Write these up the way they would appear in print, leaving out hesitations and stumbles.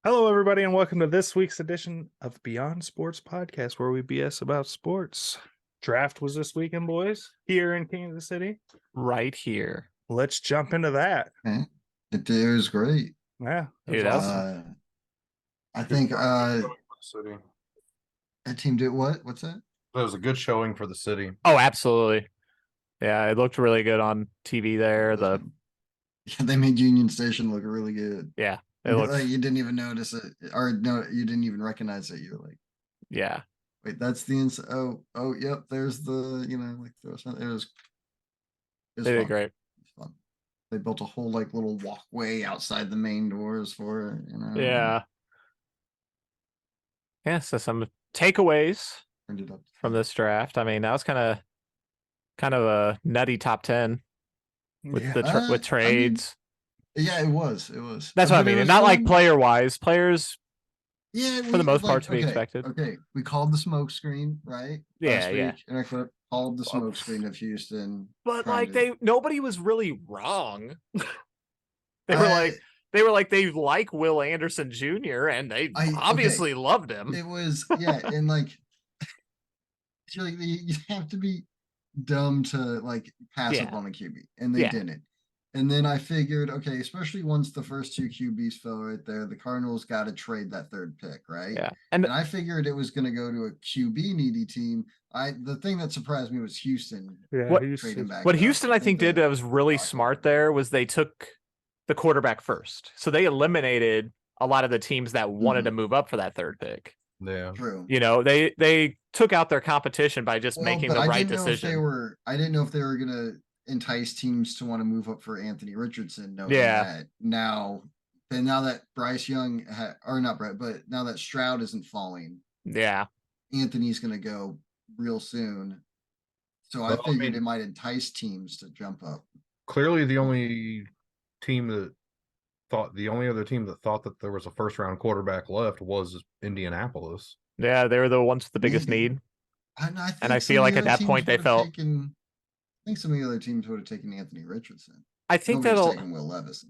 Hello, everybody, and welcome to this week's edition of Beyond Sports Podcast, where we BS about sports. Draft was this weekend, boys, here in Kansas City. Right here. Let's jump into that. It was great. Yeah. Dude, I think that team did what? What's that? That was a good showing for the city. Oh, absolutely. Yeah, it looked really good on TV there. They made Union Station look really good. Yeah. Like you didn't even notice it, or no, you didn't even recognize it. You're like, yeah. Wait, that's the oh, yep. There's the it was they did great. It was fun. They built a whole little walkway outside the main doors for it. Yeah. Yeah. So some takeaways from this draft. I mean, that was kind of a nutty top 10 with with trades. Yeah, it was. That's what I mean. And not like player-wise. Players, yeah, for the most part, to be expected. Okay, we called the smoke screen, right? Yeah, yeah. And I called the smoke screen of Houston. But nobody was really wrong. They were like they like Will Anderson Jr. and they obviously loved him. It was and you have to be dumb to pass up on a QB, and they didn't. And then I figured, okay, especially once the first two QBs fell right there, the Cardinals got to trade that third pick, right? Yeah. And I figured it was going to go to a QB needy team. The thing that surprised me was Houston. Yeah, what Houston I think did that was really smart there was they took the quarterback first. So they eliminated a lot of the teams that wanted to move up for that third pick. Yeah. True. They took out their competition by just making the right decision. I didn't know if they were going to entice teams to want to move up for Anthony Richardson. That now that Bryce Young now that Stroud isn't falling, Anthony's going to go real soon. So I figured it might entice teams to jump up. Clearly, the only other team that thought that there was a first round quarterback left was Indianapolis. Yeah, they were the ones with the biggest need. And I feel like at that point they felt. I think some of the other teams would have taken Anthony Richardson. I think taking Will Levis.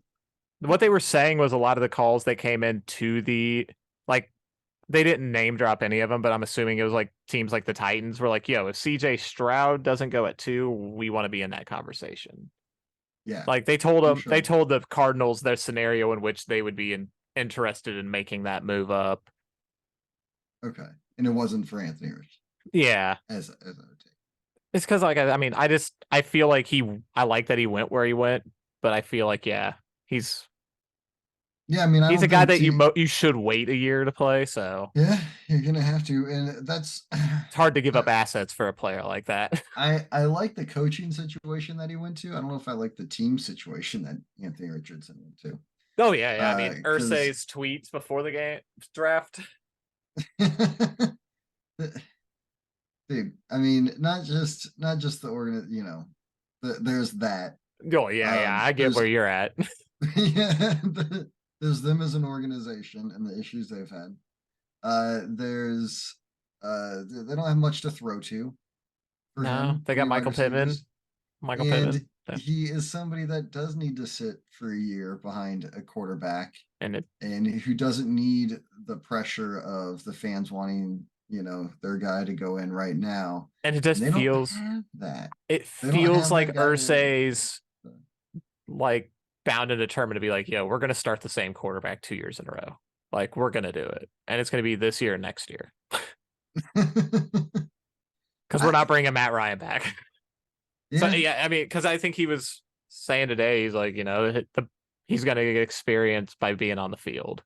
What they were saying was a lot of the calls that came in to they didn't name drop any of them, but I'm assuming it was teams like the Titans were like, yo, if CJ Stroud doesn't go at 2, we want to be in that conversation. Yeah. They told them, they told the Cardinals their scenario in which they would be interested in making that move up. Okay. And it wasn't for Anthony Richardson. Yeah. As a take. It's because I feel like I like that he went where he went, but I feel like he's he's a guy that you should wait a year to play. So yeah, you're gonna have to, and it's hard to give up assets for a player like that. I like the coaching situation that he went to. I don't know if I like the team situation that Anthony Richardson went to. Oh yeah. I mean, Irsay's tweets before the draft. Dude, I mean, not just the there's that. Oh yeah, I get where you're at. There's them as an organization and the issues they've had. There's they don't have much to throw to. They got Michael Pittman. Pittman. He is somebody that does need to sit for a year behind a quarterback, and who doesn't need the pressure of the fans wanting their guy to go in right now. And it just feels that it feels like Irsay's bound and determined to be we're going to start the same quarterback 2 years in a row. We're going to do it. And it's going to be this year and next year. Because we're not bringing Matt Ryan back. Yeah. So, I mean, because I think he was saying today, he's he's going to get experience by being on the field.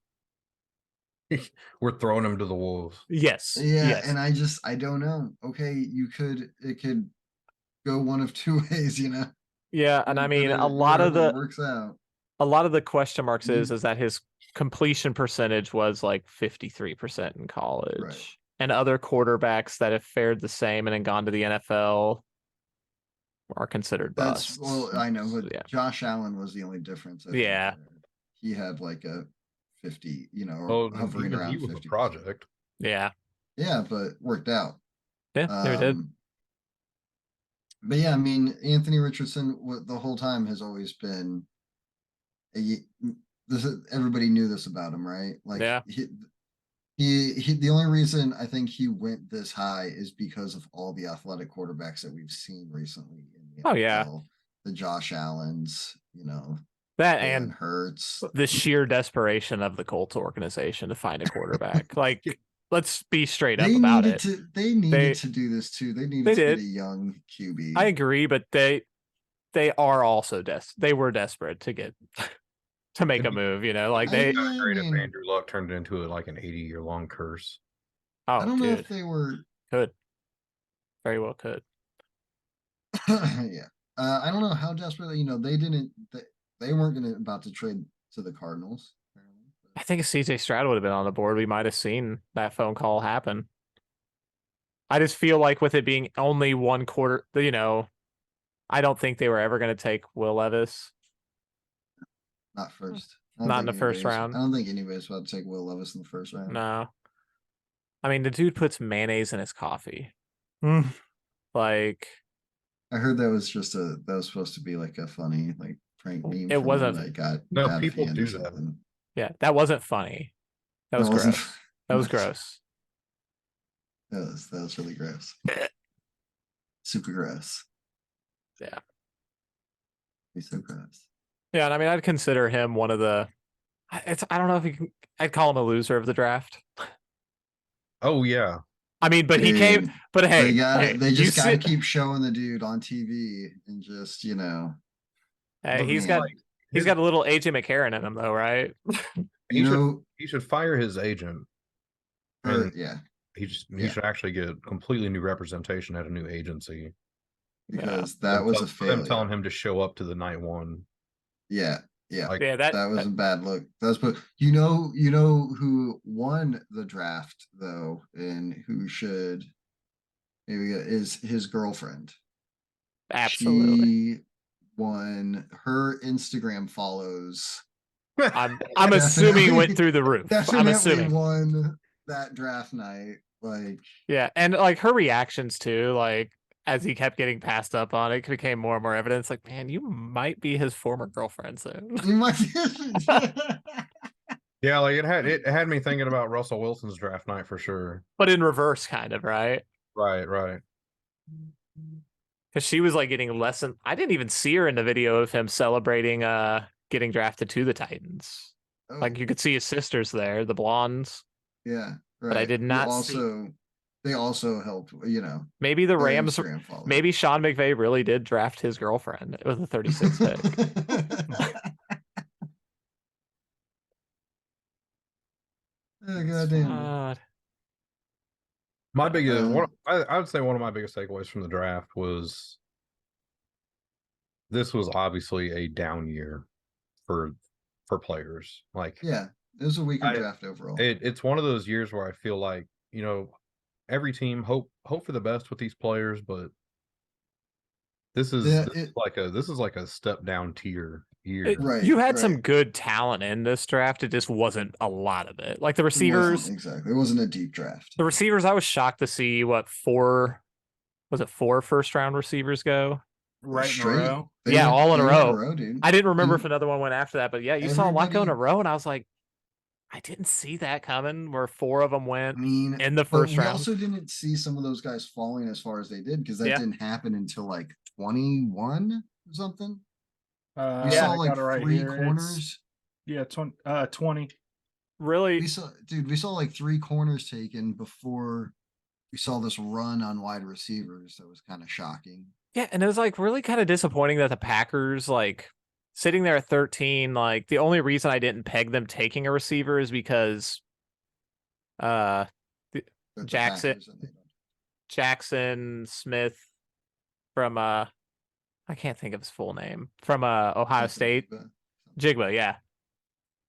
We're throwing him to the wolves. Yes. Yeah, yes. And I don't know. Okay, it could go one of two ways, Yeah, and I mean a lot of the question marks is that his completion percentage was 53% in college. Right. and other quarterbacks that have fared the same and then gone to the NFL are considered busts. Well, I know, but Yeah. Josh Allen was the only difference. I Yeah. think, he had like a 50, hovering even around he was 50. a project. Yeah. Yeah, but worked out. Yeah, there did. But yeah, I mean, Anthony Richardson the whole time has always been everybody knew this about him, right? Like Yeah. he the only reason I think he went this high is because of all the athletic quarterbacks that we've seen recently in the Oh, yeah. NFL. The Josh Allens, That Jalen and Hurts. the sheer desperation of the Colts organization to find a quarterback. Like, let's be straight up about it. They needed to do this too. They needed to get a young QB. I agree, but they are also they were desperate to get to make a move, like they kind of great if Andrew Luck turned it into like an 80-year-long curse. Oh, I don't know if they were could very well could. Yeah. I don't know how desperate, they weren't about to trade to the Cardinals. I think if CJ Stroud would have been on the board, we might have seen that phone call happen. I just feel like with it being only one quarter, I don't think they were ever going to take Will Levis. Not first. Not in the first round. I don't think anybody's about to take Will Levis in the first round. No. I mean, the dude puts mayonnaise in his coffee. Like, I heard that was supposed to be like a funny prank meme. It wasn't. That got no, people do that. Yeah, that wasn't funny. That was gross. That was gross. That was really gross. Super gross. Yeah. He's so gross. Yeah, and I mean, I'd consider him one of the. I don't know if I'd call him a loser of the draft. Oh yeah. I mean, but he came. But hey, they just gotta keep showing the dude on TV and just Hey, he's got a little AJ McCarron in him though, right? He should fire his agent. Yeah. He should actually get completely new representation at a new agency. Because that was a failure. Them telling him to show up to the night one. Yeah. Yeah, that was a bad look. You know who won the draft though, and who should is his girlfriend. Absolutely. She won. Her Instagram follows. I'm assuming went through the roof. I'm assuming won that draft night. Yeah, and her reactions too, as he kept getting passed up on, it became more and more evidence. Like, man, you might be his former girlfriend soon. You might. Yeah, it had me thinking about Russell Wilson's draft night for sure. But in reverse, kind of, right? Right. Because she was getting less than. I didn't even see her in the video of him celebrating getting drafted to the Titans. Oh. You could see his sisters there, the blondes. Yeah, right. But I did not see. They also helped, Maybe the Rams, maybe Sean McVay really did draft his girlfriend with a 36 pick. Oh, goddamn. My biggest, I would say one of my biggest takeaways from the draft was this was obviously a down year for players. Yeah, it was a weaker draft overall. It's one of those years where I feel like, every team hope for the best with these players, but this is like a step down tier year. Right. You had some good talent in this draft. It just wasn't a lot of it. The receivers, exactly. It wasn't a deep draft. The receivers, I was shocked to see four first round receivers go right in a row. All in a row. Dude. I didn't remember if another one went after that, but yeah, you saw a lot go in a row, and I was like, I didn't see that coming. Where 4 of them went in the first round. We also didn't see some of those guys falling as far as they did because that didn't happen until 21 or something. We saw 3 corners. 20. Really? We saw 3 corners taken before we saw this run on wide receivers. That was kind of shocking. Yeah, and it was really kind of disappointing that the Packers sitting there at 13, the only reason I didn't peg them taking a receiver is because Jackson Smith from I can't think of his full name, from Ohio State. Jigba, yeah.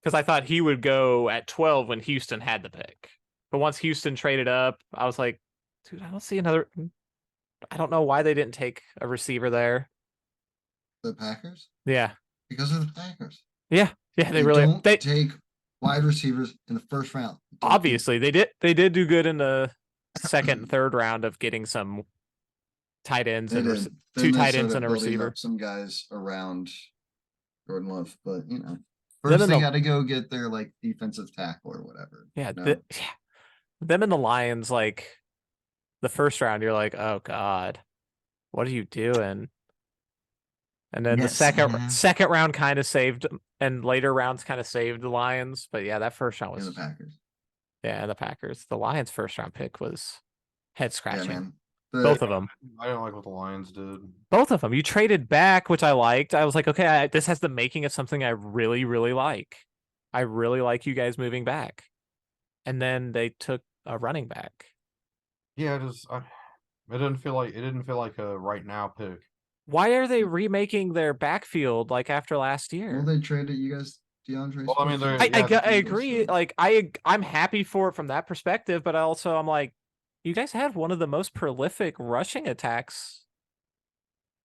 Because I thought he would go at 12 when Houston had the pick. But once Houston traded up, I was like, dude, I don't see another. I don't know why they didn't take a receiver there. The Packers? Yeah. Because of the Packers. Yeah. Yeah. They really don't take wide receivers in the first round. Obviously, they did do good in the second and third round of getting some tight ends and two tight ends and a receiver. Up some guys around Jordan Love, but first they got to go get their like defensive tackle or whatever. Yeah, them and the Lions, like the first round, you're like, oh god, what are you doing? And then the second round kind of saved, and later rounds kind of saved the Lions. But yeah, that first round was the Packers. Yeah, the Packers. The Lions' first round pick was head scratching. Yeah, man. Both of them. I don't like what the Lions did. Both of them. You traded back, which I liked. I was like, okay, this has the making of something I really, really like. I really like you guys moving back. And then they took a running back. Yeah, it didn't feel like a right now pick. Why are they remaking their backfield like after last year? Well, they traded you guys DeAndre. Well, I mean, I agree. Like I'm happy for it from that perspective, but I'm like, you guys had one of the most prolific rushing attacks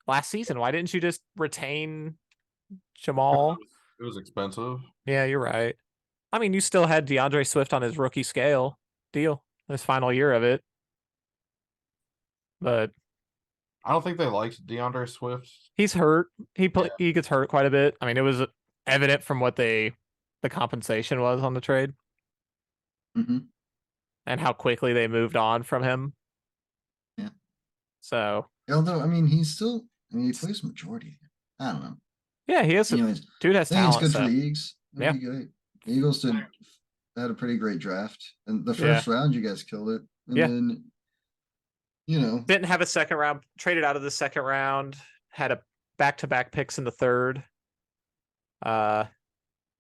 last season. Why didn't you just retain Jamal? It was expensive. Yeah, you're right. I mean, you still had DeAndre Swift on his rookie scale deal, his final year of it. But I don't think they liked DeAndre Swift. He's hurt. He gets hurt quite a bit. I mean, it was evident from what the compensation was on the trade. Mm-hmm. And how quickly they moved on from him. Yeah. So. Although, I mean, he plays majority. I don't know. Yeah, he has. Dude has talent. It's good for the Eagles. Yeah. The Eagles had a pretty great draft. And the first round, you guys killed it. And then, didn't have a second round, traded out of the second round, had a back-to-back picks in the third. I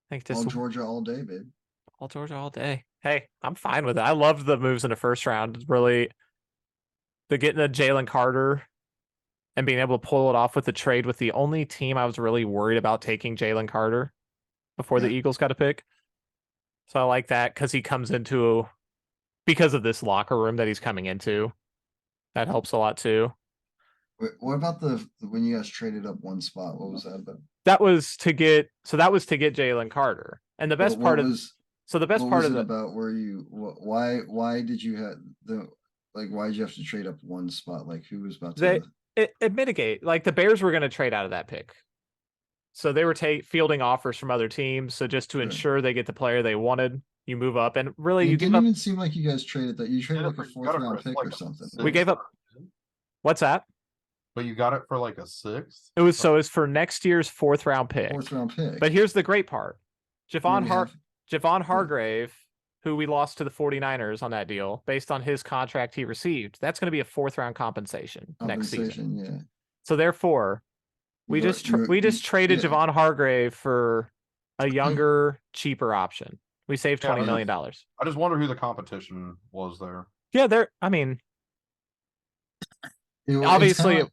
think just all Georgia all day, babe. All Georgia all day. Hey, I'm fine with it. I loved the moves in the first round. Really, getting a Jalen Carter and being able to pull it off with the trade with the only team I was really worried about taking Jalen Carter before the Eagles got a pick. So I like that because he comes because of this locker room that he's coming into. That helps a lot too. What about when you guys traded up one spot? What was that about? That was to get Jalen Carter. And the best part of about why did you have why did you have to trade up one spot? Like who was about to it mitigate, like the Bears were going to trade out of that pick. So they were fielding offers from other teams. So just to ensure they get the player they wanted, you move up. And really, it didn't even seem like you guys traded that. You traded like a fourth round pick or something. We gave up. What's that? But you got it for like a sixth? It's for next year's fourth round pick. But here's the great part. Javon Hargrave, who we lost to the 49ers on that deal, based on his contract he received, that's going to be a fourth round compensation next season. Yeah. So therefore, we just traded Javon Hargrave for a younger, cheaper option. We saved $20 million. I just wonder who the competition was there. Yeah, obviously.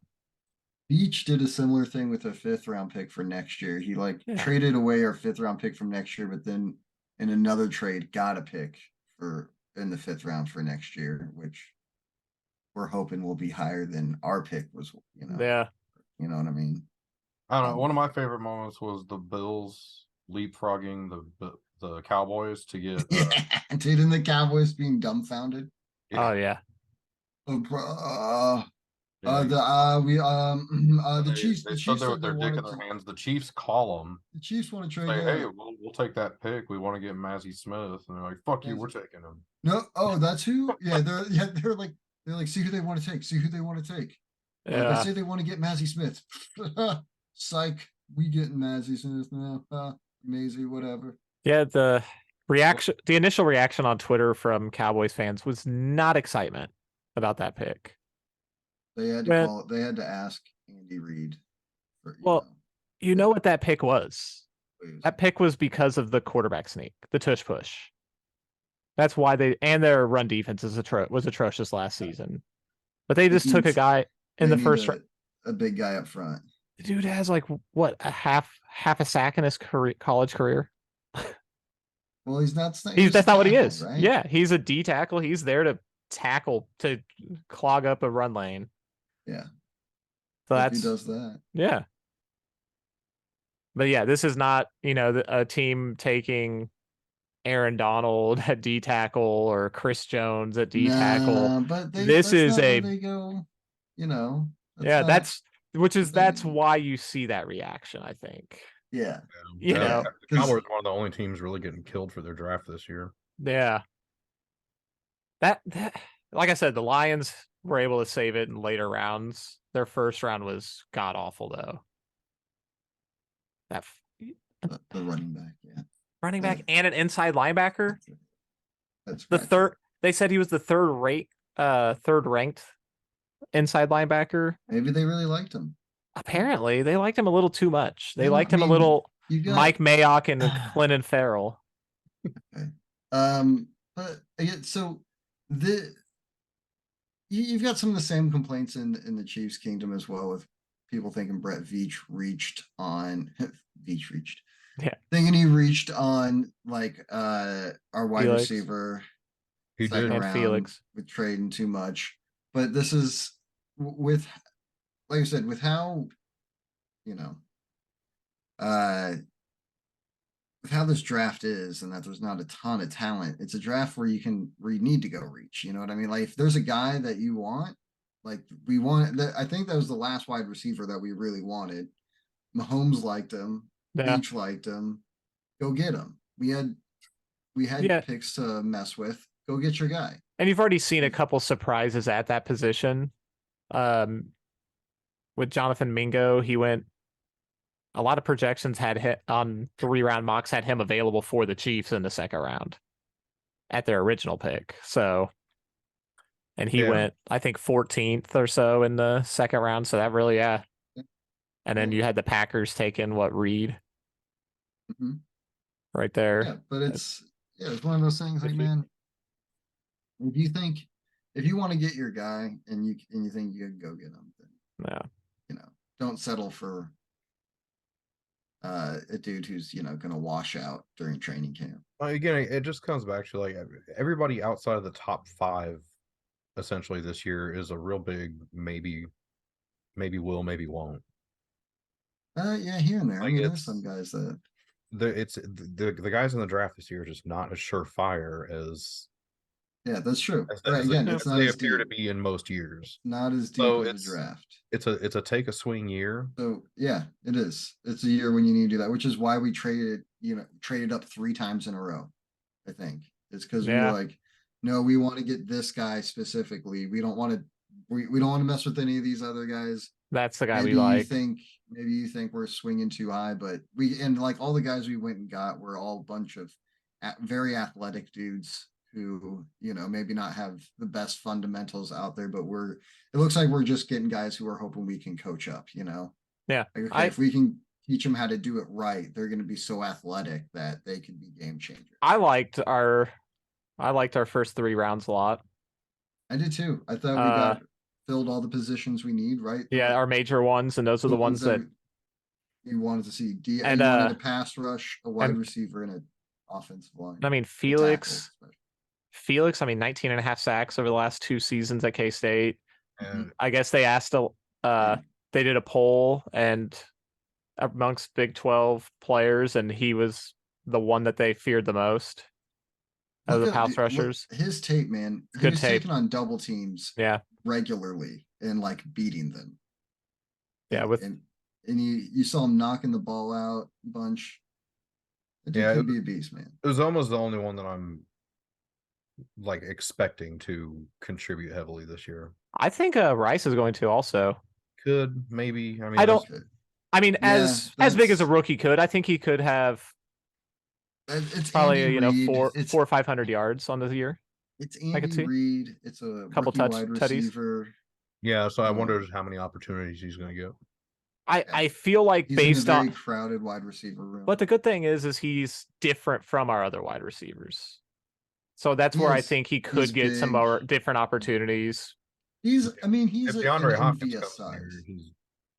Beach did a similar thing with a fifth round pick for next year. He traded away our fifth round pick from next year, but then in another trade got a pick in the fifth round for next year, which we're hoping will be higher than our pick was. Yeah. You know what I mean? I don't know. One of my favorite moments was the Bills leapfrogging the Cowboys to get. Dude, and the Cowboys being dumbfounded. Yeah. Oh yeah. The Chiefs. They stood there with their dick in their hands. The Chiefs call them. The Chiefs want to trade. Hey, we'll take that pick. We want to get Mazzy Smith, and they're like, "Fuck you, we're taking him." No, that's who. Yeah, they're like, see who they want to take. See who they want to take. Yeah. They say they want to get Mazzy Smith. Psych, we getting Mazzy Smith now. Maisie, whatever. Yeah, the initial reaction on Twitter from Cowboys fans was not excitement about that pick. They had to They had to ask Andy Reid. You know what that pick was? That pick was because of the quarterback sneak, the tush push. That's why their run defense was atrocious last season. But they just took a guy in the first round. A big guy up front. The dude has a half a sack in his college career. Well, he's not. That's not what he is. Right? Yeah, he's a D tackle. He's there to tackle, to clog up a run lane. Yeah. So he does that. Yeah. But yeah, this is not, a team taking Aaron Donald at D tackle or Chris Jones at D tackle. But this is where they go. That's why you see that reaction, I think. Yeah. The Cowboys are one of the only teams really getting killed for their draft this year. Yeah. That like I said, the Lions were able to save it in later rounds. Their first round was god awful though. That the running back, running back and an inside linebacker. That's the third. They said he was the third ranked inside linebacker. Maybe they really liked him. Apparently, they liked him a little too much. They liked him a little. Mike Mayock and Clinton Farrell. Okay. But again, so you've got some of the same complaints in the Chiefs kingdom as well, with people thinking Brett Veach reached on thinking he reached on like our wide receiver. He did, and Felix with trading too much. But this is with, like I said, with how with how this draft is, and that there's not a ton of talent. It's a draft where you need to go reach. You know what I mean? Like if there's a guy that you want, like we want, I think that was the last wide receiver that we really wanted. Mahomes liked him. Beach liked him. Go get him. We had picks to mess with. Go get your guy. And you've already seen a couple surprises at that position. With Jonathan Mingo, he went. A lot of projections had hit on 3-round mocks had him available for the Chiefs in the second round at their original pick. So, and he went, I think, 14th or so in the second round. So that really, And then you had the Packers taking Reed right there. Yeah, but it's one of those things. Like, man, if you want to get your guy and you think you can go get him, then don't settle for a dude who's going to wash out during training camp. Again, it just comes back to like everybody outside of the top 5 essentially this year is a real big maybe will, maybe won't. Here and there. Like, there's some guys that the guys in the draft this year are just not as surefire as. Yeah, that's true. Again, it's not they appear to be in most years. Not as deep as a draft. It's a take a swing year. So yeah, it is. It's a year when you need to do that, which is why we traded up 3 times in a row. I think it's because we were like, no, we want to get this guy specifically. We don't want to. We don't want to mess with any of these other guys. That's the guy we like. Maybe you think we're swinging too high, but like all the guys we went and got were all a bunch of very athletic dudes who maybe not have the best fundamentals out there, but it looks like we're just getting guys who are hoping we can coach up. Like, if we can teach them how to do it right, they're going to be so athletic that they can be game changers. I liked our first 3 rounds a lot. I did too. I thought we got filled all the positions we need, right? Yeah, our major ones, and those are the ones that you wanted to see. You wanted a pass rush, a wide receiver, and an offensive line. I mean, Felix, 19 and a half sacks over the last 2 seasons at K-State. I guess they asked they did a poll and amongst Big 12 players, and he was the one that they feared the most of the pass rushers. His tape, man. He was taking on double teams regularly and like beating them. Yeah, and you saw him knocking the ball out a bunch. It could be a beast, man. It was almost the only one that I'm like expecting to contribute heavily this year. I think Rice is going to also. Could maybe. I mean, as big as a rookie could. I think he could have. It's probably 400 or 500 yards on the year. It's Andy Reid. It's a couple wide receiver. Yeah, so I wonder how many opportunities he's going to get. I feel like he's based in a on very crowded wide receiver room. But the good thing is he's different from our other wide receivers. So that's where I think he could get big. Some more different opportunities. He's DeAndre Hopkins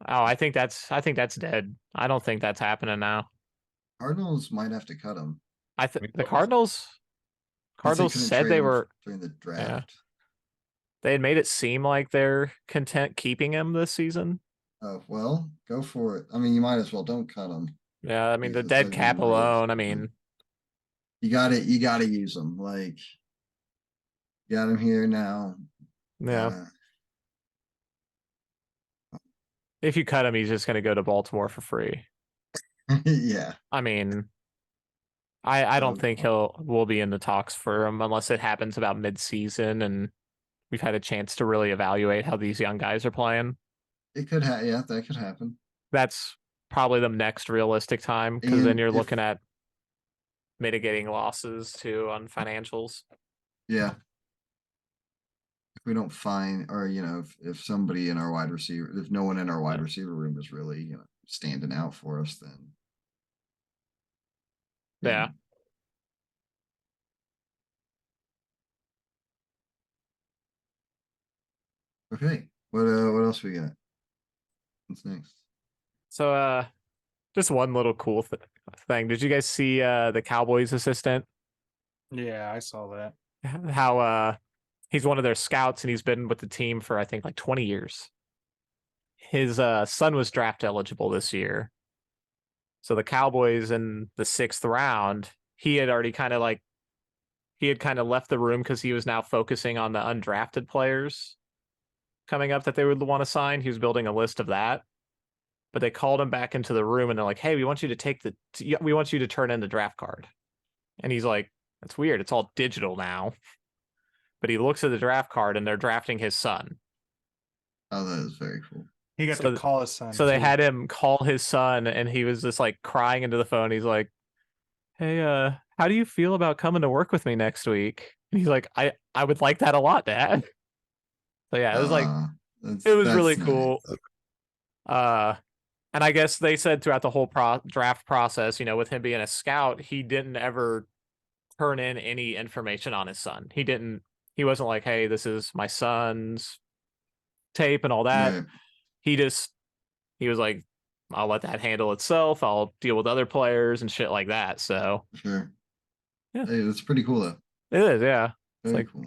I think that's dead. I don't think that's happening now. Cardinals might have to cut him. I think the Cardinals said they were during the draft. They had made it seem like they're content keeping him this season. Oh, well, go for it. I mean, you might as well don't cut him. Yeah, I mean the dead cap alone. I mean, you got to use him. Like, you got him here now. Yeah. If you cut him, he's just going to go to Baltimore for free. Yeah. I mean, I don't think we'll be in the talks for him unless it happens about mid-season and we've had a chance to really evaluate how these young guys are playing. It could happen. Yeah, that could happen. That's probably the next realistic time because then you're looking at mitigating losses too on financials. Yeah. If we don't find, or if somebody in our wide receiver, if no one in our wide receiver room is really standing out for us, then yeah. Okay. What else we got? What's next? So just one little cool thing. Did you guys see the Cowboys assistant? Yeah, I saw that. How he's one of their scouts and he's been with the team for I think like 20 years. His son was draft eligible this year. So the Cowboys in the 6th round, he had kind of left the room because he was now focusing on the undrafted players coming up that they would want to sign. He was building a list of that. But they called him back into the room and they're like, "Hey, we want you to turn in the draft card." And he's like, "That's weird. It's all digital now." But he looks at the draft card and they're drafting his son. Oh, that is very cool. He got to call his son. So they had him call his son and he was just like crying into the phone. He's like, "Hey, how do you feel about coming to work with me next week?" And he's like, I would like that a lot, Dad. So yeah, it was really cool. And I guess they said throughout the whole draft process, with him being a scout, he didn't ever turn in any information on his son. He wasn't like, "Hey, this is my son's tape and all that." Yeah. He was like, "I'll let that handle itself. I'll deal with other players and shit like that." So sure. Yeah. Hey, that's pretty cool though. It is, yeah. Very cool.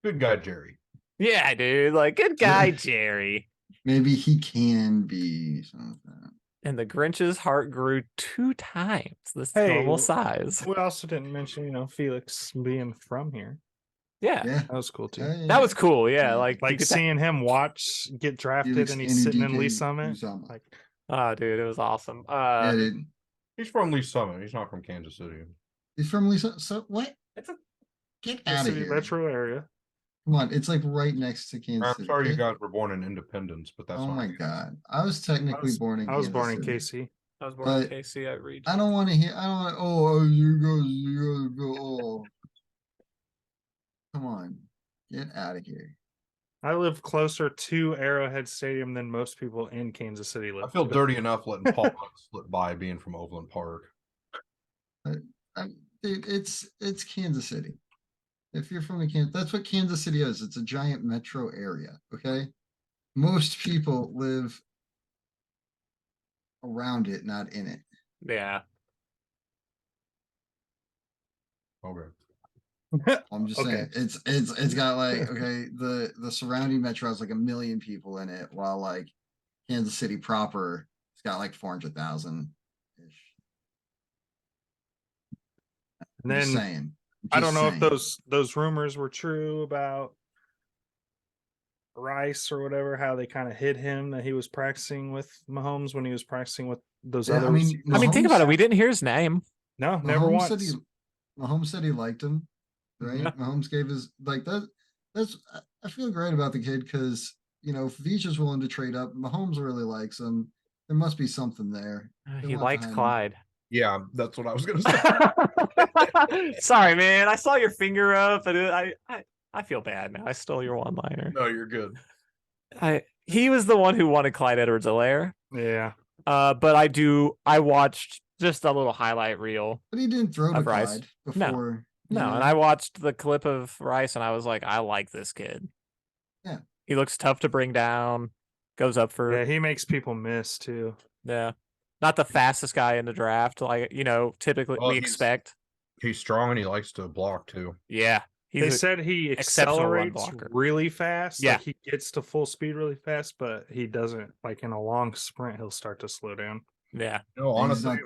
Good guy, Jerry. Yeah, dude. Like, good guy, Jerry. Maybe he can be something. And the Grinch's heart grew 2 times this normal size. We also didn't mention, Felix being from here. Yeah. Yeah. That was cool too. Yeah. That was cool. Yeah. Like seeing him get drafted Felix and he's sitting in DK Lee Summit. Uzama. Oh, dude, it was awesome. Yeah, dude. He's from Lee Summit. He's not from Kansas City. He's from Lee Summit. So what? Get out of here. Metro area. Come on, it's like right next to Kansas City. I'm sorry you guys were born in Independence, but that's oh not my god. I was technically born in Kansas KC. I was born in KC. I read. I don't want to hear. I don't want. Oh, you guys go. Oh. Come on, get out of here. I live closer to Arrowhead Stadium than most people in Kansas City live. I feel dirty enough letting Paul slip by being from Overland Park. Dude, it's Kansas City. If you're from Kansas, that's what Kansas City is. It's a giant metro area. Okay, most people live around it, not in it. Yeah. Okay. I'm just saying it's got like the surrounding metro has like 1 million people in it, while like Kansas City proper it's got like 400,000 ish. And then I don't know if those rumors were true about Rice or whatever, how they kind of hid him that he was practicing with Mahomes when he was practicing with those other. I mean, think about it. We didn't hear his name. No, never once. Mahomes said he liked him, right? Yeah. Mahomes gave his like that. That's I feel great about the kid because if Veach is willing to trade up, Mahomes really likes him. There must be something there. He liked Clyde. Yeah, that's what I was gonna say. Sorry, man. I saw your finger up, and I feel bad now. I stole your one-liner. No, you're good. He was the one who wanted Clyde Edwards-Helaire. Yeah. But I watched just a little highlight reel. But he didn't throw to Clyde before. No, and I watched the clip of Rice, and I was like, I like this kid. Yeah. He looks tough to bring down. Goes up for. Yeah, he makes people miss too. Yeah. not the fastest guy in the draft, like typically we expect. He's strong and he likes to block too. Yeah, they said he exceptional run accelerates blocker. really fast. Yeah, like he gets to full speed really fast, but he doesn't. Like in a long sprint, he'll start to slow down. Yeah, honestly,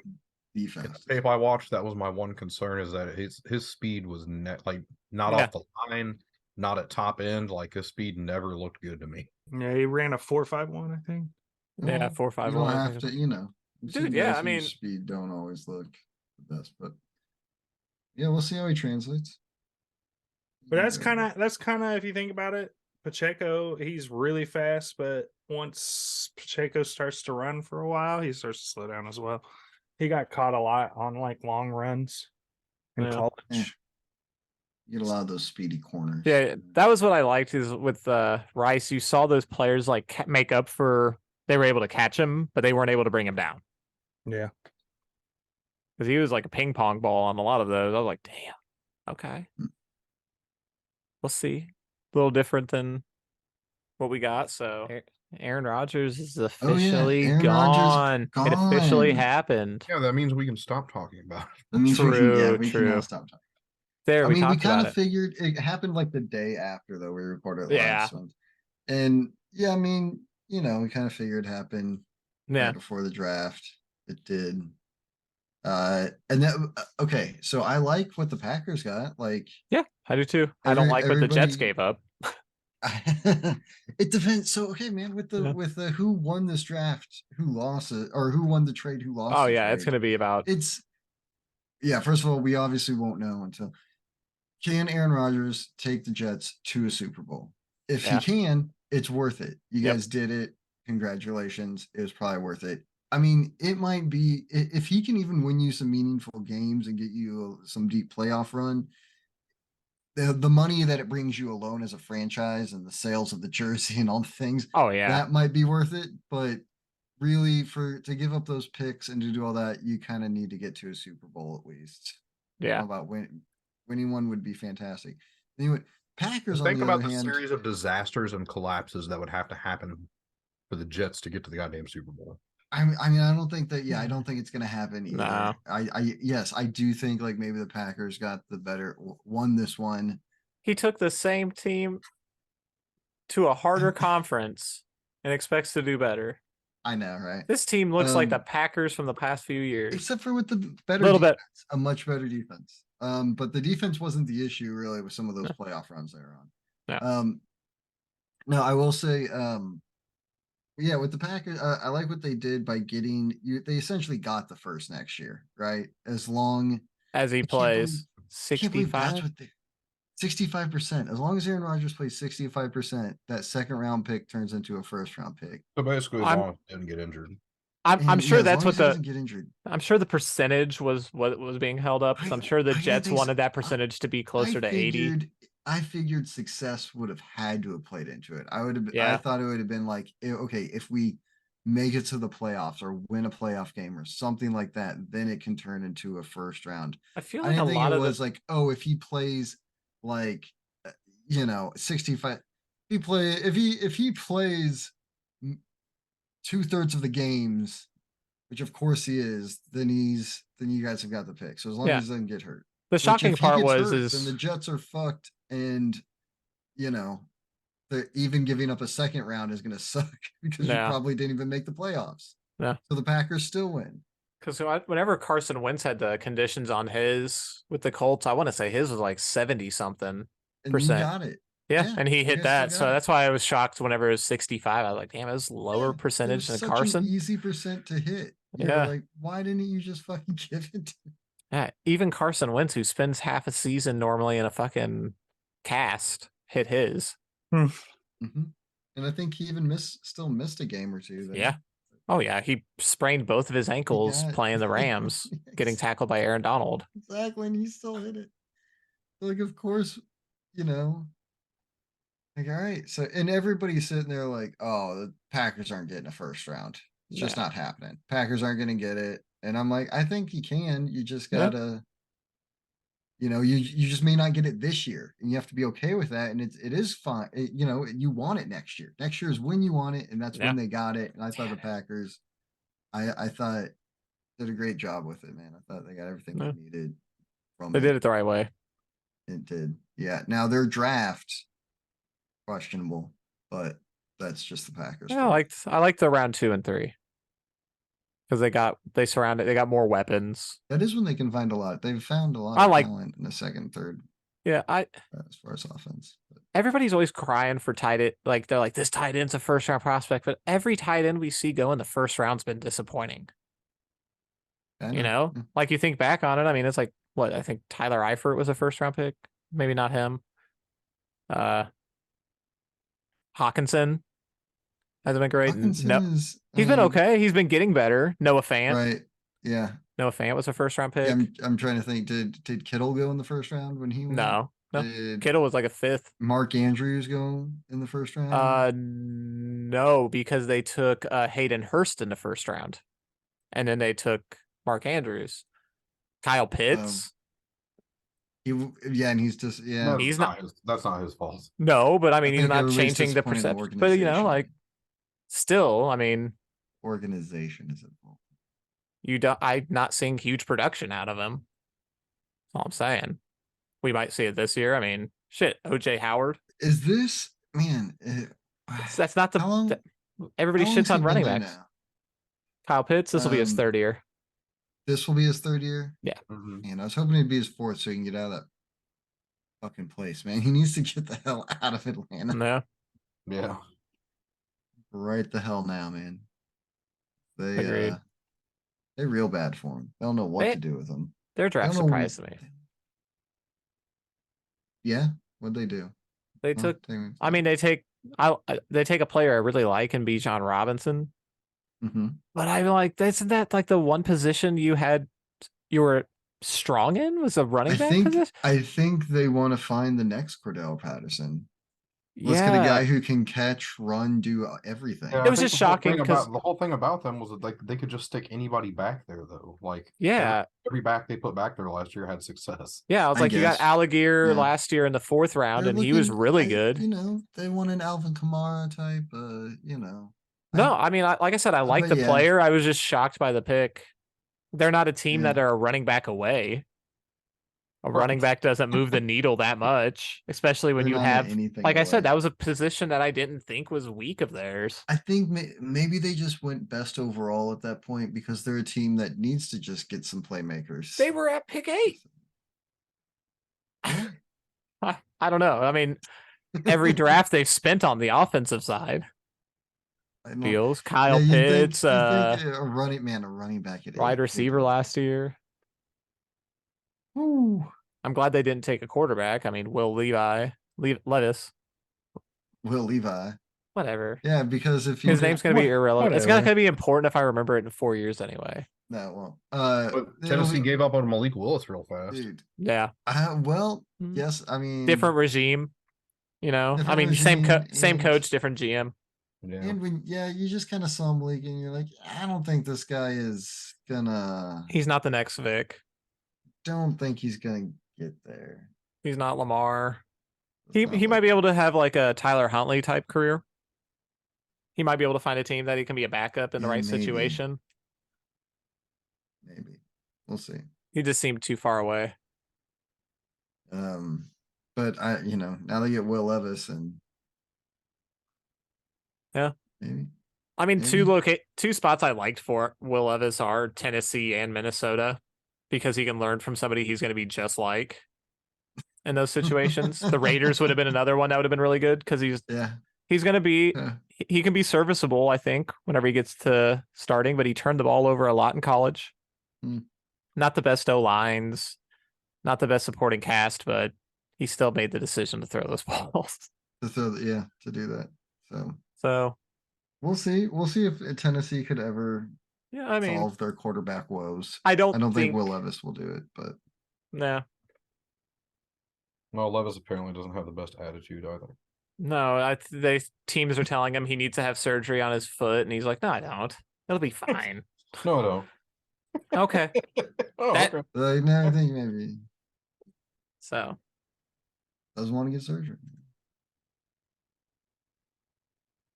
the fastest. Tape I watched, that was my one concern, is that his speed was not off the line, not at top end. Like his speed never looked good to me. Yeah, he ran a 4.51, I think. Yeah, 4.51. You don't have to, dude. Yeah, I mean, speed don't always look the best, but yeah, we'll see how he translates. But that's kind of if you think about it, Pacheco, he's really fast, but once Pacheco starts to run for a while, he starts to slow down as well. He got caught a lot on like long runs in college. Yeah. You get a lot of those speedy corners. Yeah, that was what I liked is with Rice. You saw those players like make up for they were able to catch him, but they weren't able to bring him down. Yeah, because he was like a ping pong ball on a lot of those. I was like, damn, okay, we'll see. A little different than what we got. So Aaron Rodgers is officially gone. It officially happened. Yeah, that means we can stop talking about it. That means true. We can stop talking. There, we kind of figured it happened like the day after though we recorded last one. And yeah, I mean, we kind of figured it happened right before the draft. It did. And that okay, so I like what the Packers got. Like, yeah, I do too. I don't like what the Jets gave up. It depends. So okay, man, with the who won this draft, who lost it, or who won the trade, who lost. Oh yeah, it's gonna be about. First of all, we obviously won't know until. Can Aaron Rodgers take the Jets to a Super Bowl? If he can, it's worth it. You guys did it. Congratulations. It was probably worth it. I mean, it might be if he can even win you some meaningful games and get you some deep playoff run. The money that it brings you alone as a franchise and the sales of the jersey and all the things. Oh yeah, that might be worth it. But really, to give up those picks and to do all that, you kind of need to get to a Super Bowl at least. Yeah. How about winning one would be fantastic. Anyway, Packers. Think about the series of disasters and collapses that would have to happen for the Jets to get to the goddamn Super Bowl. I mean, I don't think that. Yeah, I don't think it's going to happen either. No. Yes, I do think like maybe the Packers got the better won this one. He took the same team to a harder conference and expects to do better. I know, right? This team looks like the Packers from the past few years, except for with the better defense, a much better defense. But the defense wasn't the issue really with some of those playoff runs they were on. No, I will say, yeah, with the Packers, I like what they did by getting you. They essentially got the first next year, right? As long as he plays 65. 65%. As long as Aaron Rodgers plays 65%, that second round pick turns into a first round pick. So basically, as long as he doesn't get injured. I'm sure that's what doesn't get injured. I'm sure the percentage was what was being held up. I'm sure the Jets wanted that percentage to be closer to 80. I figured success would have had to have played into it. I thought it would have been like, okay, if we make it to the playoffs or win a playoff game or something like that, then it can turn into a first round. I feel like a lot of was like, oh, if he plays like 65, if he plays 2/3 of the games, which of course he is, then you guys have got the pick. So as long as he doesn't get hurt. The shocking part was then the Jets are fucked, and even giving up a second round is going to suck because you probably didn't even make the playoffs. Yeah. So the Packers still win. Because whenever Carson Wentz had the conditions on his with the Colts, I want to say his was like 70-something%. And he got it. Yeah, and he hit that. So that's why I was shocked whenever it was 65. I was like, damn, it was lower percentage than Carson. An easy percent to hit. You're like, why didn't you just fucking give it to me? Yeah, even Carson Wentz, who spends half a season normally in a fucking cast, hit his. Mm-hmm. And I think he even still missed a game or two. Yeah. Oh yeah, he sprained both of his ankles playing the Rams, getting tackled by Aaron Donald. Exactly, and he still hit it. Like, of course, like, all right. So, and everybody's sitting there like, oh, the Packers aren't getting a first round. It's just not happening. Packers aren't going to get it. And I'm like, I think you can. You just gotta, you just may not get it this year, and you have to be okay with that. And it is fine. You want it next year. Next year is when you want it, and that's when they got it. And I thought the Packers, I thought did a great job with it, man. I thought they got everything they needed from They did it the right way. It did. Yeah. Now their draft questionable, but that's just the Packers. Yeah, I liked the round 2 and 3. Because they got more weapons. That is when they can find a lot. They've found a lot of talent in the second, third. Yeah, as far as offense. But. Everybody's always crying for tight end. Like they're like, this tight end's a first round prospect, but every tight end we see go in the first round's been disappointing. You know? Like you think back on it, I mean, it's like what I think Tyler Eifert was a first round pick. Maybe not him. Hawkinson hasn't been great. He's been okay. He's been getting better. Noah Fant. Right. Yeah. Noah Fant was a first round pick. Yeah, I'm trying to think. Did Kittle go in the first round when he went? No. Did Kittle was like a 5th. Mark Andrews go in the first round? No, because they took Hayden Hurst in the first round. And then they took Mark Andrews. Kyle Pitts. And he's just No, that's not his fault. No, but I mean he's not changing the perception. But like still, I mean organization is involved. I'm not seeing huge production out of him. That's all I'm saying. We might see it this year. I mean, shit, OJ Howard. Is this man? That's not everybody shits on running backs. Now? Kyle Pitts, this will be his 3rd year. This will be his 3rd year? Yeah. And I was hoping it'd be his 4th so he can get out of that fucking place, man. He needs to get the hell out of Atlanta. Yeah. Right the hell now, man. Agreed. They're real bad for him. They don't know what to do with him. Their draft surprised me. Yeah, what'd they do? They took. I mean, they take a player I really like and Bijan Robinson. But I'm like, isn't that like the one position you were strong in was a running back position? I think they want to find the next Cordell Patterson. Let's get a guy who can catch, run, do everything. Yeah, it was just shocking because the whole thing about them was that like they could just stick anybody back there though. Like every back they put back there last year had success. Yeah, I was like, you got Alligator last year in the 4th round, and he was really good. You know, they want an Alvin Kamara type. You know. No, I mean, like I said, I like the player. I was just shocked by the pick. They're not a team that are a running back away. A running back doesn't move the needle that much, especially when you have, like I said, that was a position that I didn't think was weak of theirs. I think maybe they just went best overall at that point because they're a team that needs to just get some playmakers. They were at pick 8. I don't know. I mean, every draft they've spent on the offensive side. Feels Kyle Pitts, a running back at wide receiver last year. Ooh. I'm glad they didn't take a quarterback. I mean, Will Levis. Whatever. Yeah, because if his name's going to be irrelevant. It's not going to be important if I remember it in 4 years anyway. No, well, Tennessee gave up on Malik Willis real fast. Dude. Yeah. Yes. I mean, different regime. You know, I mean, same coach, different GM. Yeah. And you just kind of saw Malik, and you're like, I don't think this guy is gonna. He's not the next Vic. Don't think he's gonna get there. He's not Lamar. He might be able to have like a Tyler Huntley type career. He might be able to find a team that he can be a backup in the right situation. Maybe. We'll see. He just seemed too far away. But now they get Will Levis and maybe. I mean, two spots I liked for Will Levis are Tennessee and Minnesota because he can learn from somebody he's going to be just like in those situations. The Raiders would have been another one that would have been really good because he's going to be he can be serviceable, I think, whenever he gets to starting, but he turned the ball over a lot in college. Not the best O-lines, not the best supporting cast, but he still made the decision to throw those balls. To do that. So we'll see. We'll see if Tennessee could ever solve their quarterback woes. I don't think Will Levis will do it, but no. Well, Levis apparently doesn't have the best attitude either. No, teams are telling him he needs to have surgery on his foot, and he's like, "No, I don't. It'll be fine." No, I don't. Okay. Okay. I think maybe. So doesn't want to get surgery.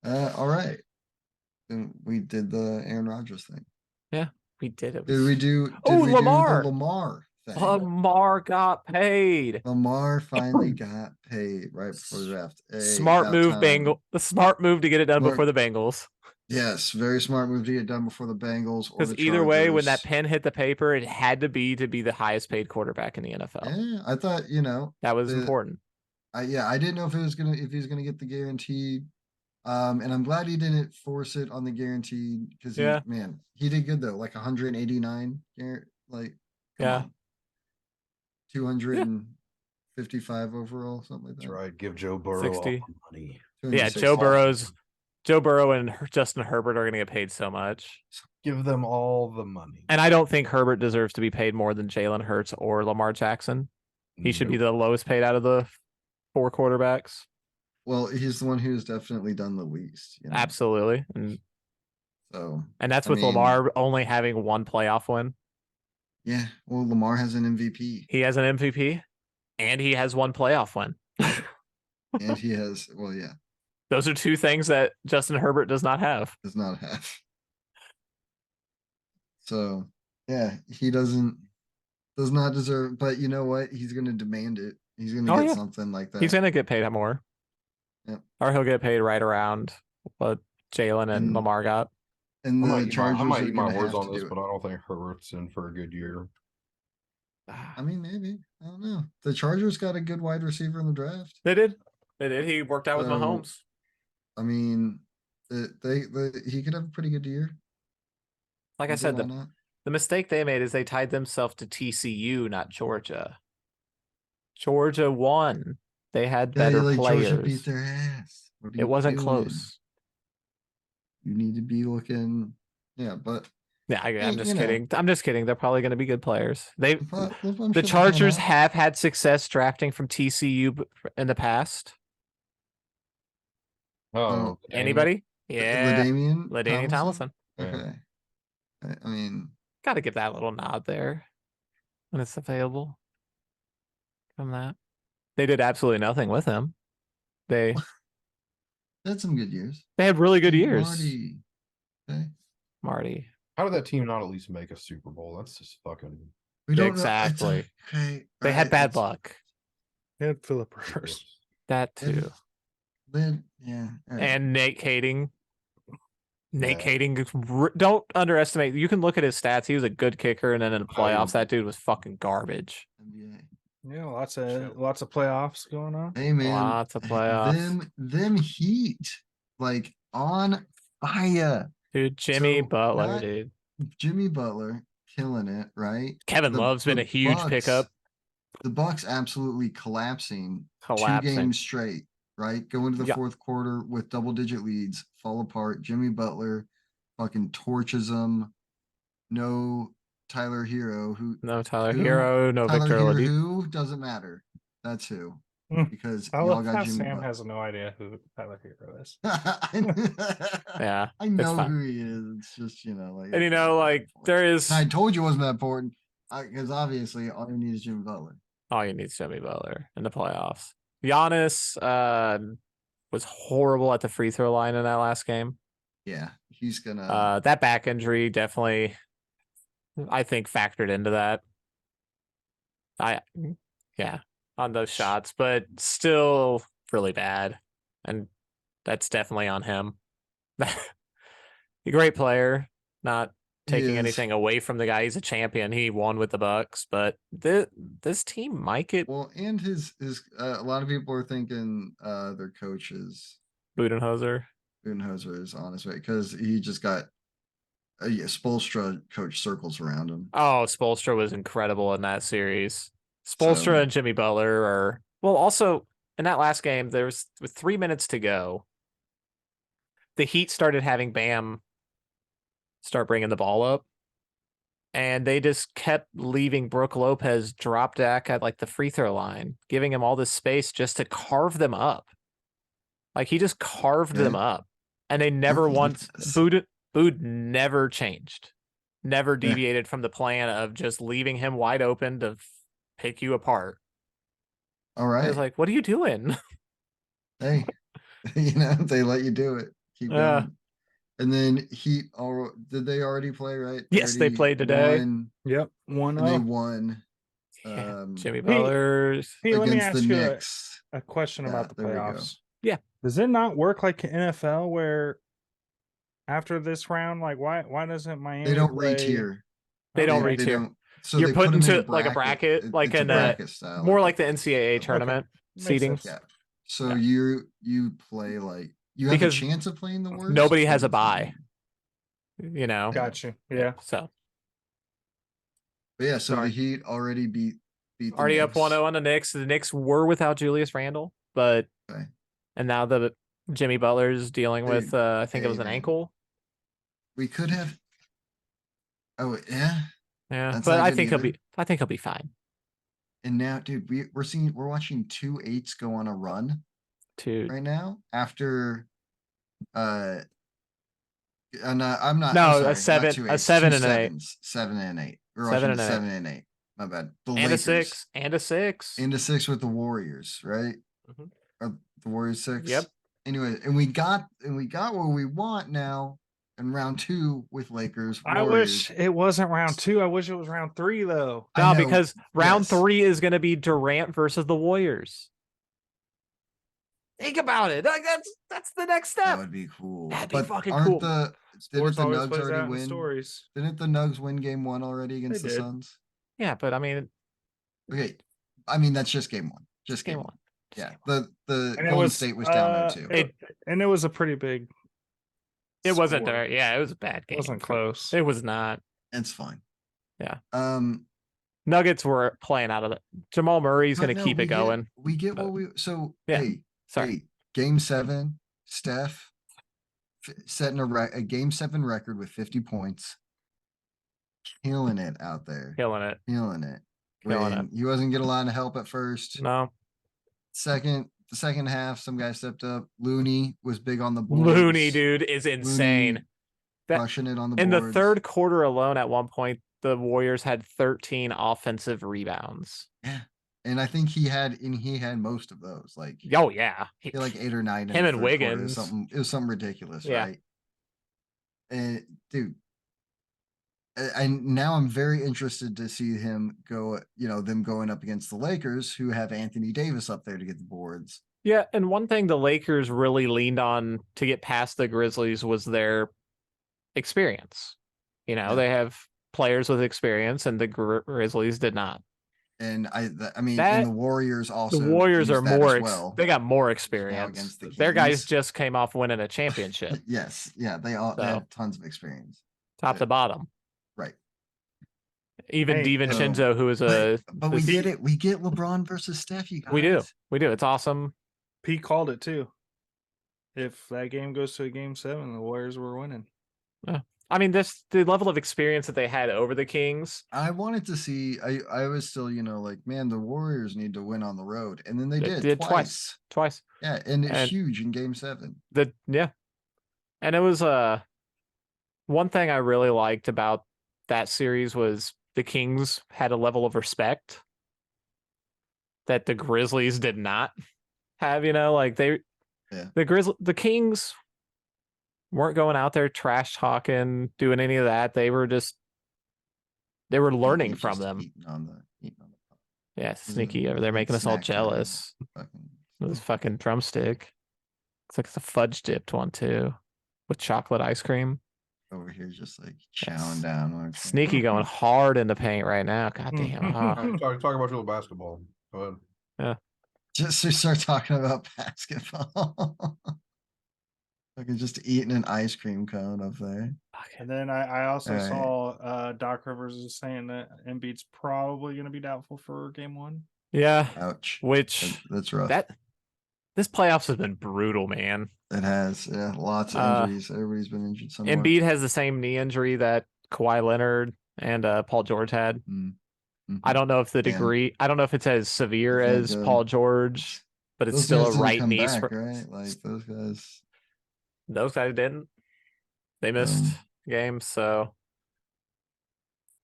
All right. We did the Aaron Rodgers thing. Yeah. We did it. Did we do? Did Oh, we Lamar. do the Lamar thing? Lamar got paid. Lamar finally got paid right before the draft. Hey, Smart move, Bengal. The smart move to get it done before the Bengals. Yes, very smart move to get done before the Bengals or Because the either way, when that Chargers. pen hit the paper, it had to be the highest paid quarterback in the NFL. Yeah, I thought that was important. I didn't know if he was gonna get the guaranteed. And I'm glad he didn't force it on the guaranteed because he did good though, like 189, like come on. 255 overall, something like that. That's right. Give Joe Burrow 60. all the money. Yeah, Joe Burrow and Justin Herbert are going to get paid so much. Give them all the money. And I don't think Herbert deserves to be paid more than Jalen Hurts or Lamar Jackson. He should be the lowest paid out of the 4 quarterbacks. Well, he's the one who's definitely done the least. Absolutely. And that's with Lamar only having 1 playoff win. Yeah. Well, Lamar has an MVP. He has an MVP and he has 1 playoff win. And he has, Those are 2 things that Justin Herbert does not have. Does not have. So, he does not deserve, but you know what? He's going to demand it. He's going to get something like that. He's going to get paid more. Yep. Or he'll get paid right around what Jalen and Lamar got. And the Chargers I might eat my words on this, but I don't think Herbert's in for a good year. I mean, maybe. I don't know. The Chargers got a good wide receiver in the draft. They did. He worked out with Mahomes. I mean, he could have a pretty good year. Like I said, the mistake they made is they tied themselves to TCU, not Georgia. Georgia won. They had better players. Georgia beat their ass. It wasn't close. You need to be looking, but I'm just kidding. I'm just kidding. They're probably going to be good players. The Chargers have had success drafting from TCU in the past. Oh, anybody? Yeah, LaDainian Tomlinson. Okay, I mean, got to give that little nod there when it's available. From that, they did absolutely nothing with him. They had some good years. They had really good years. Marty. How did that team not at least make a Super Bowl? That's just fucking. We don't exactly. Okay. They had bad luck. They had Philip Rivers. That too. And Nate Kading. Don't underestimate. You can look at his stats. He was a good kicker, and then in the playoffs, that dude was fucking garbage. Yeah, lots of playoffs going on. Hey man, lots of playoffs. Them Heat like on fire, dude. Jimmy Butler killing it, right? Kevin Love's been a huge pickup. The Bucks absolutely collapsing 2 games straight, right? Go into the 4th quarter with double-digit leads, fall apart. Jimmy Butler fucking torches them. No Tyler Hero, no Victor Oladipo. Who doesn't matter. That's who. Because y'all got Jimmy Sam has no idea who Tyler Hero is. Yeah, I know who he is. It's just and there is. I told you it wasn't that important because obviously all you need is Jimmy Butler. All you need is Jimmy Butler in the playoffs. Giannis was horrible at the free throw line in that last game. Yeah, he's gonna. That back injury definitely, I think, factored into that. On those shots, but still really bad, and that's definitely on him. A great player, not taking anything away from the guy. He's a champion. He won with the Bucks, but this team might get and his a lot of people are thinking their coach is Budenholzer. Budenholzer is on his way because he just got Spoelstra coach circles around him. Oh, Spoelstra was incredible in that series. Spoelstra and Jimmy Butler are also in that last game. With 3 minutes to go, the Heat started having Bam start bringing the ball up, and they just kept leaving Brook Lopez drop deck at the free throw line, giving him all this space just to carve them up. He just carved them up, and they never once Bood never changed, never deviated from the plan of just leaving him wide open to pick you apart. All right. I was like, what are you doing? Hey, they let you do it. Keep going. And then Heat, did they already play, right? Yes, they played today. Yep. 1-0. And they won Jimmy Butler's. Hey, let me against the ask you Knicks. a question about the there we go. playoffs. Yeah. Does it not work like NFL where after this round, like why doesn't Miami They don't play? re-tier. They don't re-tier. So you're they put put them in into like a bracket, like it's a in bracket style. more like the NCAA tournament Makes seating. sense. Yeah. So Yeah. you play like you have Because a chance of playing the worst. nobody has a but it's not- bye. You know. Got you. Yeah. So But yeah, so Sorry. the Heat already beat the already up Knicks. 1-0 on the Knicks. The Knicks were without Julius Randle, but Okay. and now the Jimmy Butler's dealing with I think it was an man. ankle. We could have. Oh yeah. Yeah, That's but not I good think either. he'll be fine. And now, dude, we're watching 2 8s go on a run right now after and I'm not. No, I'm sorry, a 7, not 2 8s, a 7 2 and an 8, 7s, 7 and 8. We're 7 watching and the an 7 and 8. My bad. The and Lakers a 6 and a 6 into 6 with the Warriors, right? Mhm. Or the Warriors 6. Yep. Anyway, and we got what we want now in round 2 with Lakers. I Warriors. wish it wasn't round 2. I wish it was round 3 though. No, because round 3 is going to be Durant versus the Warriors. Think about it. Like that's the next step. That would be cool. That'd be fucking aren't cool. Didn't the always Nugs plays already out in win? stories. Didn't the Nugs win game 1 already against They the did. Suns? Yeah, but I mean, Okay, I mean that's just game 1. Just game 1. Yeah, the And Golden State was down 0-2. And it was a pretty big. It wasn't score. there. Yeah, it was a bad game. It wasn't close. It was not. It's fine. Yeah. Nuggets were playing out of it. Jamal Murray's going to keep it going. We get what we yeah. Hey, game 7, Steph setting a game 7 record with 50 points. Killing it out there. Killing it. He wasn't getting a lot of help at first. No. The second half, some guy stepped up. Looney was big on the boards. Looney, dude, is insane. Crushing it on the boards. In the third quarter alone, at one point, the Warriors had 13 offensive rebounds. Yeah. And I think he had most of those. Like, oh yeah, like 8 or 9. Him and Wiggins. It was something ridiculous, yeah. Right? And dude, and now I'm very interested to see him go. Them going up against the Lakers, who have Anthony Davis up there to get the boards. Yeah, and one thing the Lakers really leaned on to get past the Grizzlies was their experience. They have players with experience, and the Grizzlies did not. And and the Warriors also. The Warriors are more. Well. They got more experience. Their guys just came off winning a championship. Yes, yeah, they had tons of experience, top to bottom. Right. Even DiVincenzo, who is a. But we get it. We get LeBron versus Steph. You guys. We do. It's awesome. Pete called it too. If that game goes to a game 7, the Warriors were winning. Yeah. I mean, the level of experience that they had over the Kings. I wanted to see. I was still, like, man, the Warriors need to win on the road, and then they did twice. Yeah, and it's huge in Game 7. And it was one thing I really liked about that series was the Kings had a level of respect that the Grizzlies did not have. The Kings weren't going out there trash talking, doing any of that. They were learning from them. Yeah, sneaky over there, making us all jealous. This fucking drumstick. It's like the fudge dipped one too, with chocolate ice cream. Over here, just like chowing down. Sneaky going hard in the paint right now. God damn. Talk about your basketball. Go ahead. Yeah. Just to start talking about basketball. Like just eating an ice cream cone up there. And then I also saw Doc Rivers is saying that Embiid's probably going to be doubtful for game 1. Yeah. Ouch. That's rough. This playoffs has been brutal, man. It has. Yeah. Lots of injuries. Everybody's been injured somewhere. Embiid has the same knee injury that Kawhi Leonard and Paul George had. Mm-hmm. I don't know if the degree, I don't know if it's as severe as Paul George, but it's still a right knee. Right? Like those guys didn't. They missed games. So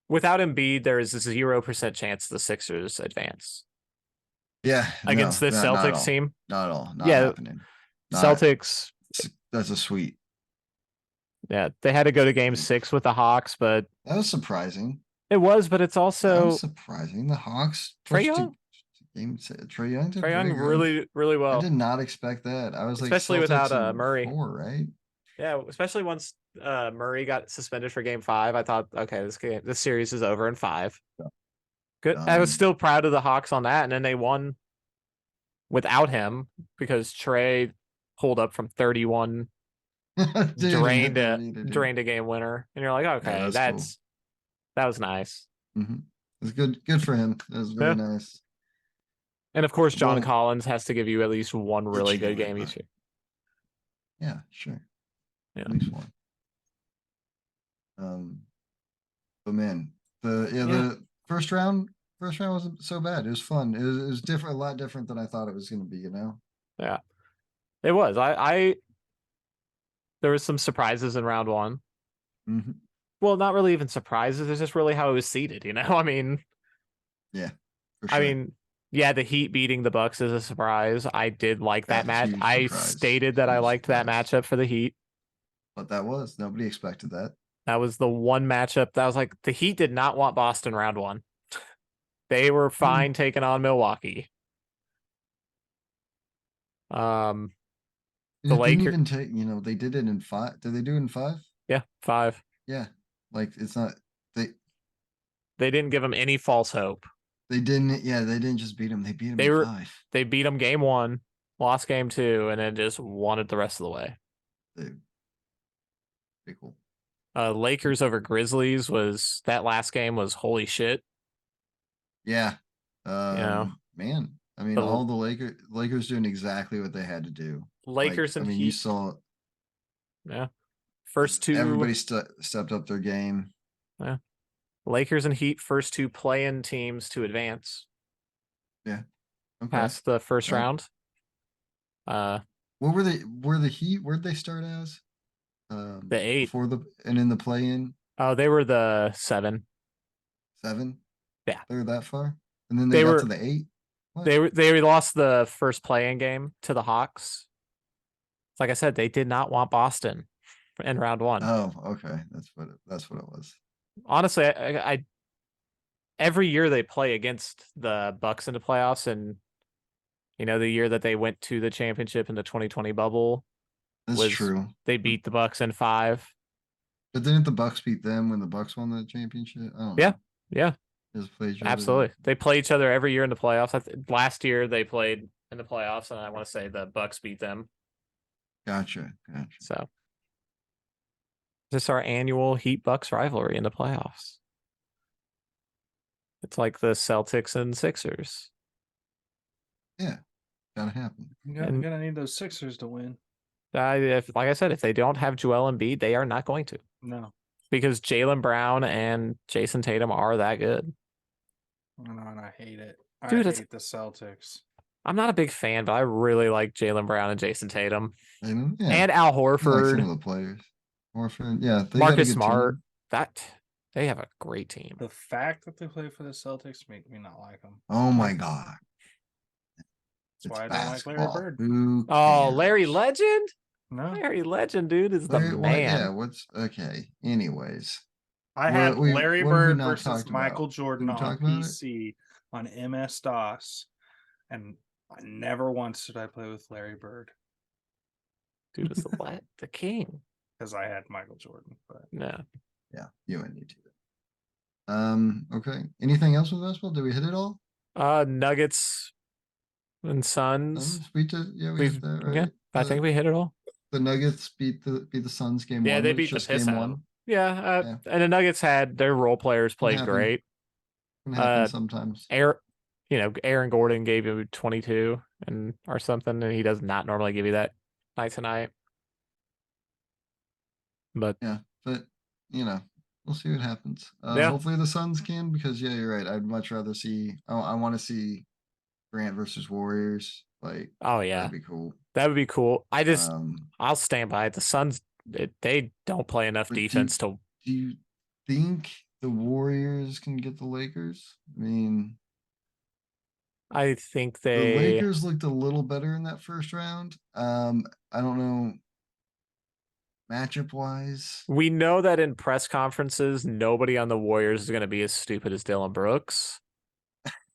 without Embiid, there is a 0% chance the Sixers advance. Yeah. Against this Celtics team. Not at all. Not happening. Celtics. That's a sweep. Yeah, they had to go to game 6 with the Hawks, but That was surprising. it was, but it's That also was surprising. The Hawks Trae pushed to Young. game. Trae Young did Trae Young very good. really I well, did not expect that. I was especially like Celtics without in Murray. 4, right? Yeah, especially once Murray got suspended for game 5. I thought, okay, this series is over in 5. Good. I was still proud of the Hawks on that, and then they won without him because Trae pulled up from 31, Dude, drained no a need to do. drained a game winner, and you're like, okay, Yeah, that's cool. that was nice. It was good for him. It was very nice. And of course, John Well, Collins has to give you at least one really each and good every game night. each year. Yeah, sure. Yeah. At least one. But man, the first round wasn't so bad. It was fun. It was different, a lot different than I thought it was going to be. Yeah, it was. There was some surprises in round 1. Well, not really even surprises. It's just really how it was seeded. I mean, yeah. For I sure. mean, yeah, the Heat beating the Bucks is a surprise. I did like that That's a match. huge I surprise. stated that I Huge liked that surprise. matchup for the Heat. But nobody expected that. That was the one matchup that was like the Heat did not want Boston round 1. They were fine taking on Milwaukee. The Didn't Lakers even take. They did it in 5. Did they do it in 5? Yeah, 5. Yeah. Like it's not. They didn't give them any false hope. They didn't. Yeah, they didn't just beat him. They beat him in 5. They beat them game 1, lost game 2, and then just won it the rest of the way. Pretty cool. Lakers over Grizzlies that last game was holy shit. Yeah. Man. I mean, The- all the Lakers doing exactly what they had to do. Lakers and Heat. You saw. Yeah. First 2. Everybody stepped up their game. Yeah. Lakers and Heat, first 2 play-in teams to advance. Yeah. Okay. Past the first round. What were the Heat? Where'd they start as? The 8 and in the play-in. Oh, they were the 7. 7. Yeah, they were that far, and then they got to the 8. What? They lost the first play-in game to the Hawks. Like I said, they did not want Boston in round 1. Oh, okay, that's what it was. Honestly, I every year they play against the Bucks in the playoffs, and the year that they went to the championship in the 2020 bubble. That's true. They beat the Bucks in 5. But didn't the Bucks beat them when the Bucks won the championship? Yeah. Just play each other. Absolutely. They play each other every year in the playoffs. Last year they played in the playoffs, and I want to say the Bucks beat them. Gotcha. So this is our annual Heat Bucks rivalry in the playoffs. It's like the Celtics and Sixers. Yeah, gotta happen. You're gonna need those Sixers to win. Like I said, if they don't have Joel Embiid, they are not going to. No. Because Jaylen Brown and Jason Tatum are that good. I know, and I hate it. Dude, I hate the Celtics. I'm not a big fan, but I really like Jaylen Brown and Jason Tatum. And Al Horford. Like some of the players. Horford, yeah. Marcus Smart. They have a great team. The fact that they play for the Celtics make me not like them. Oh my god. That's why I don't like Larry Bird. Oh, Larry Legend? No. Larry Legend, dude, is the man. Okay. Anyways. I had Larry Bird versus Michael Jordan on PC on MS-DOS, and never once did I play with Larry Bird. Dude is the king. Because I had Michael Jordan, but yeah, you and me too. Okay. Anything else with basketball? Did we hit it all? Nuggets and Suns. We hit that, right? Yeah, I think we hit it all. The Nuggets beat the Suns game 1. Yeah, they beat the piss out of them. Yeah, and the Nuggets had their role players played great. Can happen sometimes. Aaron Gordon gave you 22 or something, and he does not normally give you that night to night. But we'll see what happens. Hopefully the Suns can, because you're right. I'd much rather see. I want to see Grant versus Warriors. That'd be cool. That would be cool. I'll stand by it. The Suns, they don't play enough defense to. Do you think the Warriors can get the Lakers? I mean, I think the Lakers looked a little better in that first round. I don't know. matchup wise. We know that in press conferences, nobody on the Warriors is going to be as stupid as Dylan Brooks.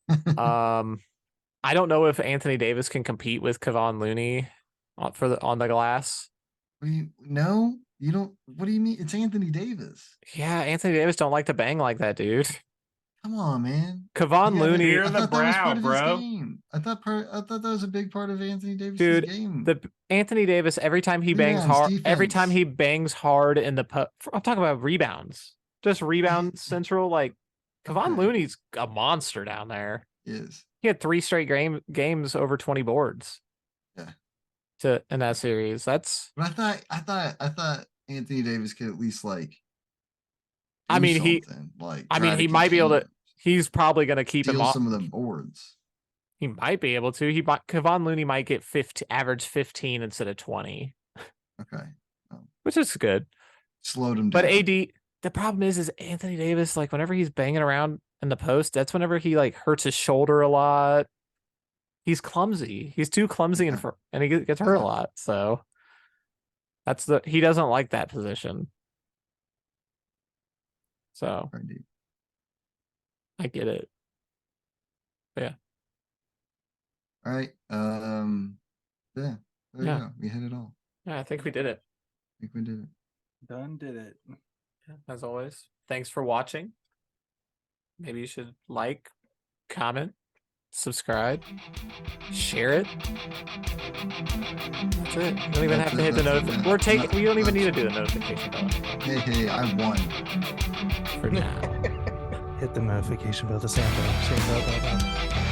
I don't know if Anthony Davis can compete with Kevon Looney on the glass. No, you don't. What do you mean? It's Anthony Davis. Yeah, Anthony Davis don't like to bang like that, dude. Come on, man. Kevon Looney. Fear the brow, bro. I thought that was a big part of Anthony Davis' Dude, game. the Anthony Davis, every time he bangs hard, every time he bangs hard in the I'm talking about rebounds. Just rebound central. Like Kevon Looney's a monster down there. Is. He had 3 straight games over 20 boards. Yeah. In that series. That's. But I thought Anthony Davis could at least like. I mean, he might be able to. He's probably going to keep him off some of the boards. He might be able to. Kevon Looney might get average 15 instead of 20. Okay. Which is good. Slowed him down. But AD, the problem is Anthony Davis, like whenever he's banging around in the post, that's whenever he like hurts his shoulder a lot. He's clumsy. He's too clumsy and he gets hurt a lot. So he doesn't like that position. So I get it. Yeah. All right. Yeah. There you go. We hit it all. Yeah, I think we did it. I think we did it. Done did it. Yeah, as always. Thanks for watching. Maybe you should like, comment, subscribe, share it. That's it. You don't even have to hit the notification. We don't even need to do the notification bell. Hey, I won. For now. Hit the notification bell, the same bell.